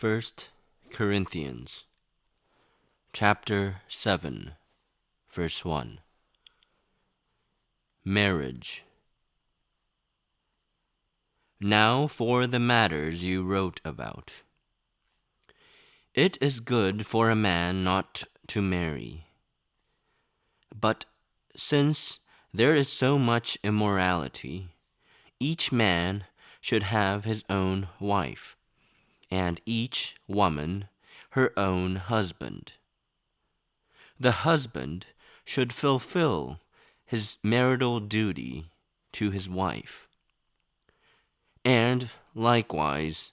1 Corinthians chapter 7, verse 1. Marriage. Now for the matters you wrote about. It is good for a man not to marry. But since there is so much immorality, each man should have his own wife, and each woman her own husband. The husband should fulfill his marital duty to his wife, and likewise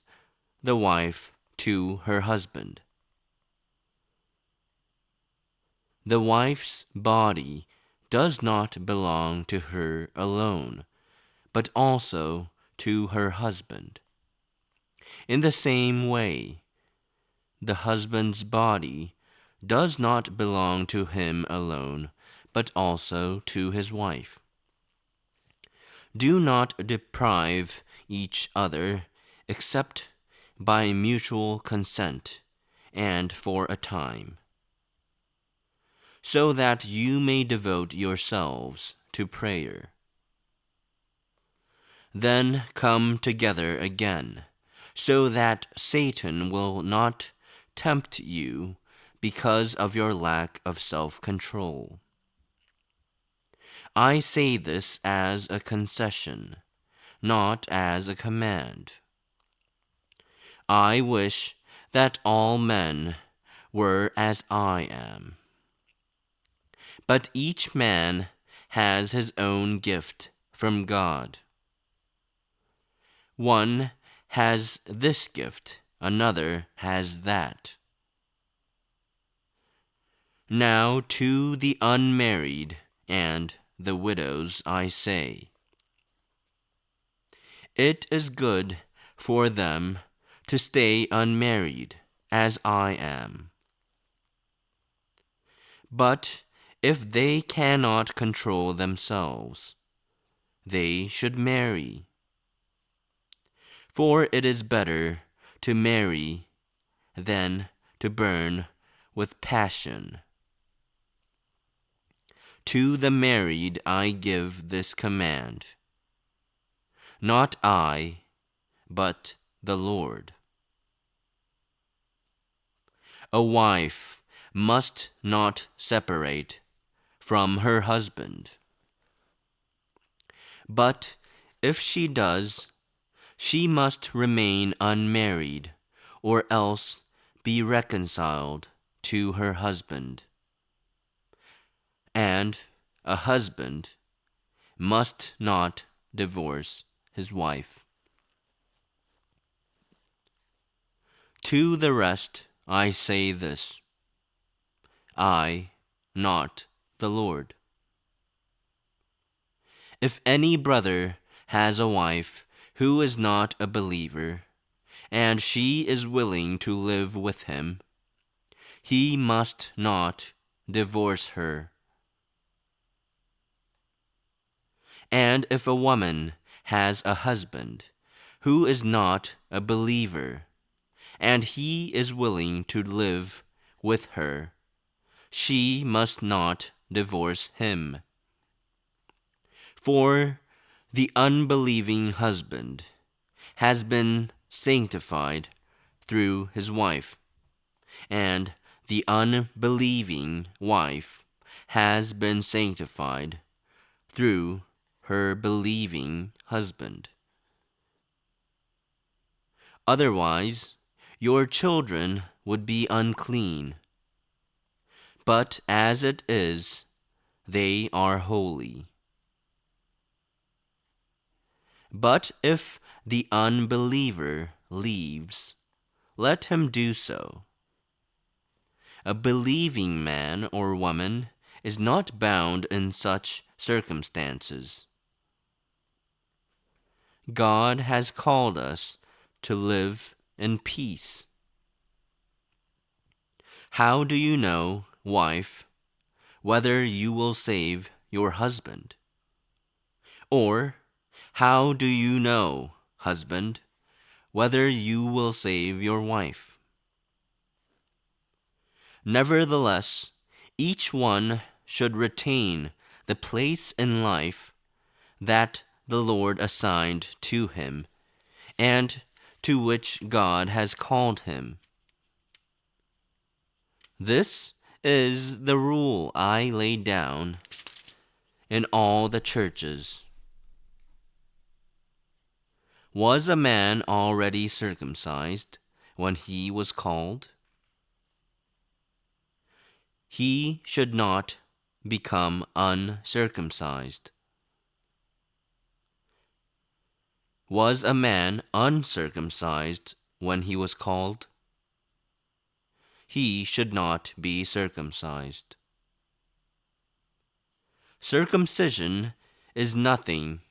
the wife to her husband. The wife's body does not belong to her alone, but also to her husband. In the same way, the husband's body does not belong to him alone, but also to his wife. Do not deprive each other except by mutual consent and for a time, so that you may devote yourselves to prayer. Then come together again, so that Satan will not tempt you because of your lack of self-control. I say this as a concession, not as a command. I wish that all men were as I am. But each man has his own gift from God. One has this gift, another has that. Now to the unmarried and the widows I say, it is good for them to stay unmarried, as I am. But if they cannot control themselves, they should marry. For it is better to marry than to burn with passion. To the married I give this command, not I, but the Lord. A wife must not separate from her husband. But if she does, she must remain unmarried, or else be reconciled to her husband. And a husband must not divorce his wife. To the rest I say this, I, not the Lord. If any brother has a wife who is not a believer, and she is willing to live with him, he must not divorce her. And if a woman has a husband who is not a believer, and he is willing to live with her, she must not divorce him. For the unbelieving husband has been sanctified through his wife, and the unbelieving wife has been sanctified through her believing husband. Otherwise, your children would be unclean, but as it is, they are holy. But if the unbeliever leaves, let him do so. A believing man or woman is not bound in such circumstances. God has called us to live in peace. How do you know, wife, whether you will save your husband? Or how do you know, husband, whether you will save your wife? Nevertheless, each one should retain the place in life that the Lord assigned to him and to which God has called him. This is the rule I lay down in all the churches. Was a man already circumcised when he was called? He should not become uncircumcised. Was a man uncircumcised when he was called? He should not be circumcised. Circumcision is nothing,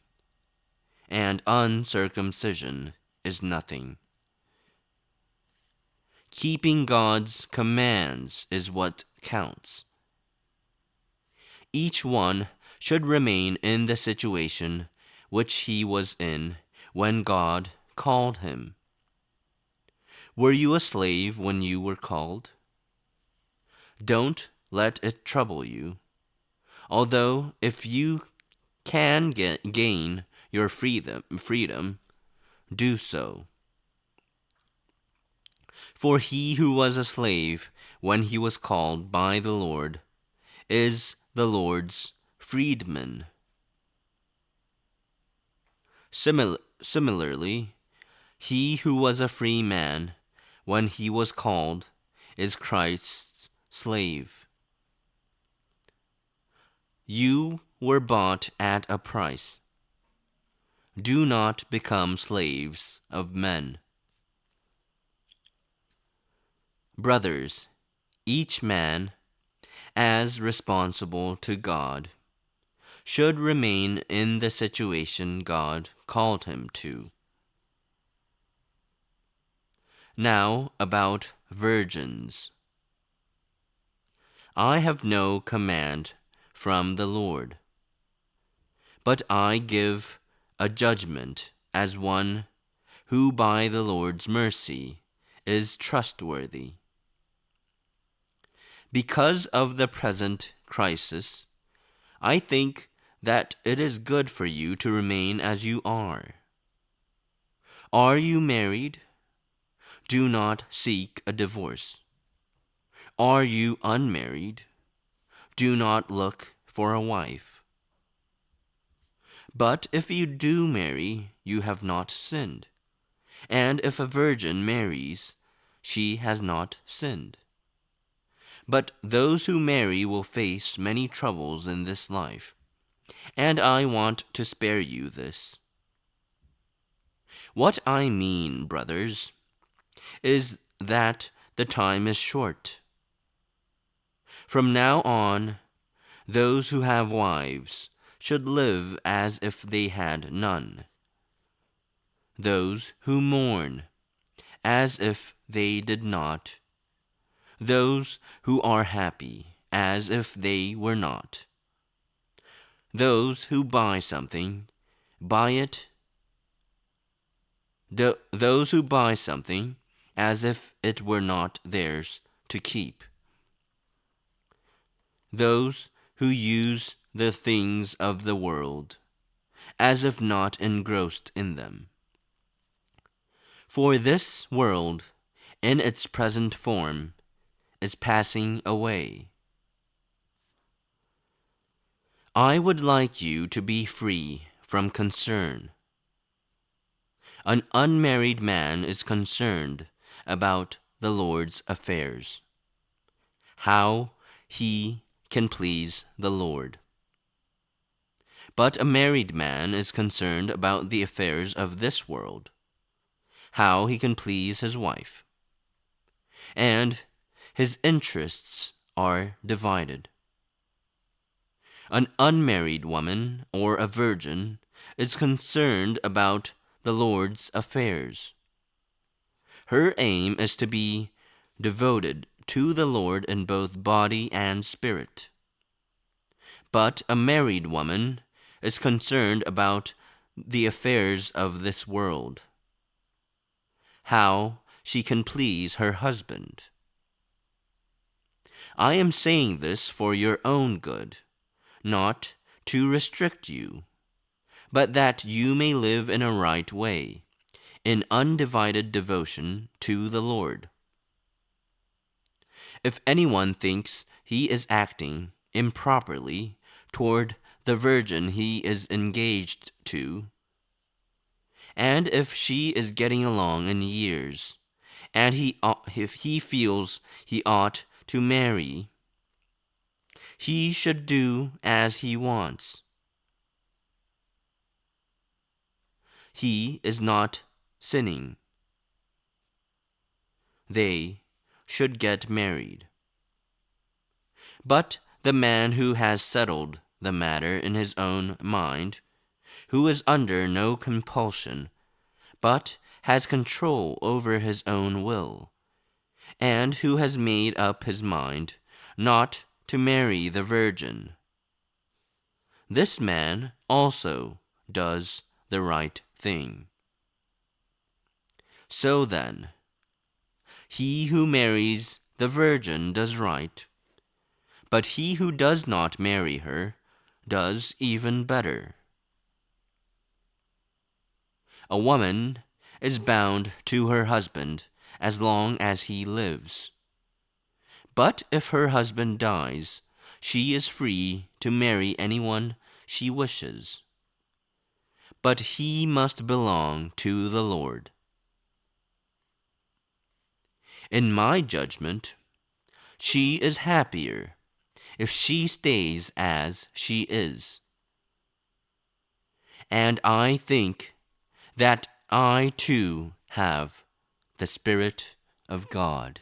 and uncircumcision is nothing. Keeping God's commands is what counts. Each one should remain in the situation which he was in when God called him. Were you a slave when you were called? Don't let it trouble you. Although if you can gain your freedom, do so. For he who was a slave when he was called by the Lord is the Lord's freedman. Similarly, he who was a free man when he was called is Christ's slave. You were bought at a price. Do not become slaves of men. Brothers, each man, as responsible to God, should remain in the situation God called him to. Now about virgins. I have no command from the Lord, but I give a judgment as one who by the Lord's mercy is trustworthy. Because of the present crisis, I think that it is good for you to remain as you are. Are you married? Do not seek a divorce. Are you unmarried? Do not look for a wife. But if you do marry, you have not sinned. And if a virgin marries, she has not sinned. But those who marry will face many troubles in this life, and I want to spare you this. What I mean, brothers, is that the time is short. From now on, those who have wives should live as if they had none. Those who mourn, as if they did not. Those who are happy, as if they were not. Those who buy something, buy it. Those who buy something, as if it were not theirs to keep. Those who use the things of the world, as if not engrossed in them. For this world, in its present form, is passing away. I would like you to be free from concern. An unmarried man is concerned about the Lord's affairs, how he can please the Lord. But a married man is concerned about the affairs of this world, how he can please his wife. And his interests are divided. An unmarried woman or a virgin is concerned about the Lord's affairs. Her aim is to be devoted to the Lord in both body and spirit. But a married woman is concerned about the affairs of this world, how she can please her husband. I am saying this for your own good, not to restrict you, but that you may live in a right way, in undivided devotion to the Lord. If anyone thinks he is acting improperly toward the virgin he is engaged to, and if she is getting along in years, and if he feels he ought to marry, he should do as he wants. He is not sinning. They should get married. But the man who has settled the matter in his own mind, who is under no compulsion, but has control over his own will, and who has made up his mind not to marry the virgin, this man also does the right thing. So then, he who marries the virgin does right, but he who does not marry her does even better. A woman is bound to her husband as long as he lives. But if her husband dies, she is free to marry anyone she wishes. But he must belong to the Lord. In my judgment, she is happier if she stays as she is. And I think that I too have the Spirit of God.